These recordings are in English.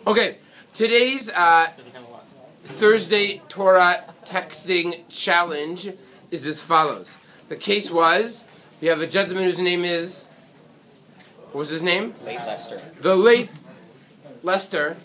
Okay, today's Thursday Torah texting challenge is as follows. The case was, we have a gentleman whose name is, what was his name? Late Lester. The late Lester.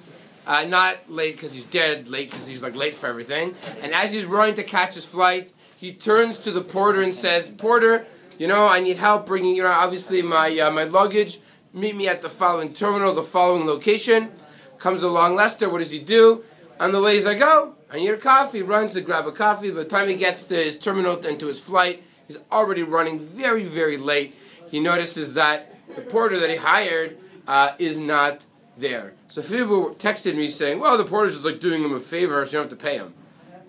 Not late because he's dead, late because he's like late for everything. And as he's running to catch his flight, he turns to the porter and says, "Porter, I need help bringing, obviously my luggage. Meet me at the following terminal, the following location." Comes along Lester. What does he do? On the way, he's like, "Oh, I need a coffee." Runs to grab a coffee. By the time he gets to his terminal and to his flight, he's already running very, very late. He notices that the porter that he hired is not there. So people texted me saying, "Well, the porter's just like doing him a favor, so you don't have to pay him."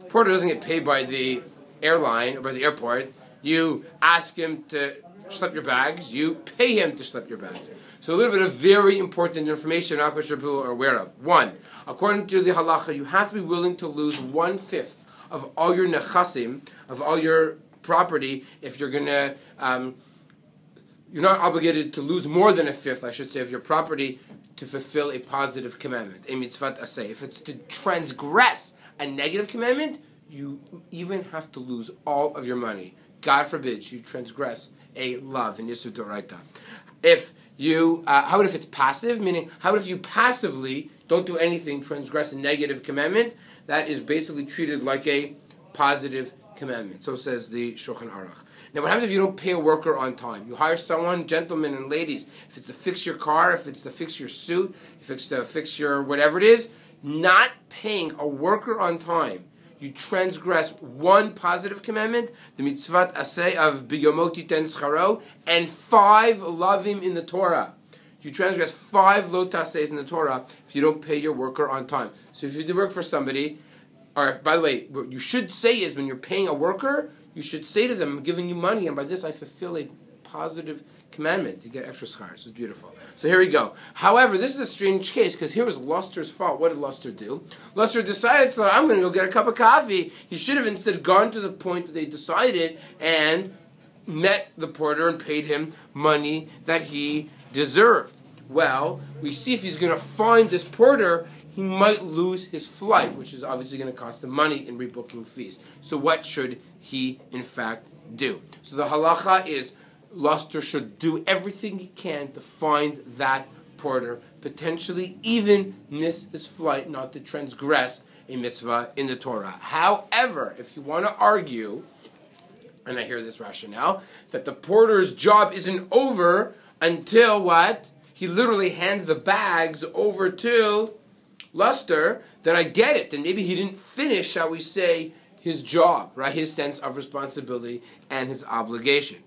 The porter doesn't get paid by the airline or by the airport. You ask him to schlep your bags. You pay him to schlep your bags. So a little bit of very important information not sure people are aware of. One, according to the halacha, you have to be willing to lose 1/5 of all your nechasim, of all your property, if you're going to, you're not obligated to lose more than 1/5, I should say, of your property to fulfill a positive commandment, a mitzvat aseh. If it's to transgress a negative commandment, you even have to lose all of your money. God forbid you transgress a lav in Yisur Doraita. If you, how about if it's passive? Meaning, how about if you passively don't do anything, transgress a negative commandment? That is basically treated like a positive commandment. So says the Shulchan Aruch. Now, what happens if you don't pay a worker on time? You hire someone, gentlemen and ladies, if it's to fix your car, if it's to fix your suit, if it's to fix your whatever it is, not paying a worker on time, you transgress one positive commandment, the mitzvat aseh of biyomot titen scharo, and 5 lavim in the Torah. You transgress 5 lo tasehs in the Torah if you don't pay your worker on time. So if you do work for somebody, or by the way, what you should say is when you're paying a worker, you should say to them, "I'm giving you money, and by this I fulfill a positive commandment." You get extra schar. This is beautiful. So here we go. However, this is a strange case because here was Luster's fault. What did Luster do? Luster decided, I'm going to go get a cup of coffee. He should have instead gone to the point that they decided and met the porter and paid him money that he deserved. Well, we see if he's going to find this porter, he might lose his flight, which is obviously going to cost him money in rebooking fees. So what should he, in fact, do? So the halacha is Luster should do everything he can to find that porter, potentially even miss his flight, not to transgress a mitzvah in the Torah. However, if you want to argue, and I hear this rationale, that the porter's job isn't over until what? He literally hands the bags over to Luster, then I get it. Then maybe he didn't finish, shall we say, his job, right? His sense of responsibility and his obligation.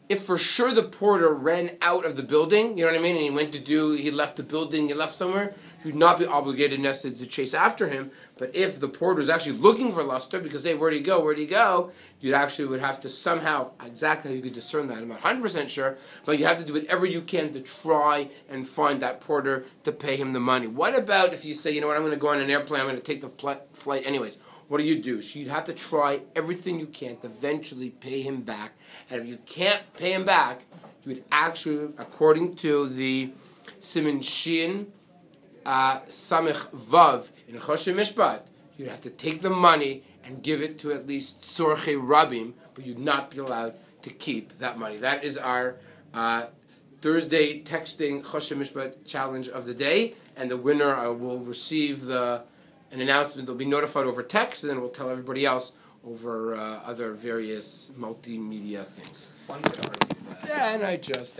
If for sure the porter ran out of the building, you know what I mean, and he left the building, he left somewhere, he would not be obligated necessarily to chase after him. But if the porter is actually looking for Luster because, hey, where'd he go? You actually would have to somehow, exactly how you could discern that, I'm not 100% sure, but you have to do whatever you can to try and find that porter to pay him the money. What about if you say, you know what, I'm going to go on an airplane, I'm going to take the flight anyways. What do? So you'd have to try everything you can to eventually pay him back. And if you can't pay him back, you would actually, according to the Siman Shin Samech Vav in Choshe Mishpat, you'd have to take the money and give it to at least Tzorchei Rabim, but you'd not be allowed to keep that money. That is our Thursday texting Choshe Mishpat challenge of the day, and the winner will receive an announcement. They'll be notified over text, and then we'll tell everybody else over other various multimedia things. One could argue that. Yeah, and I just...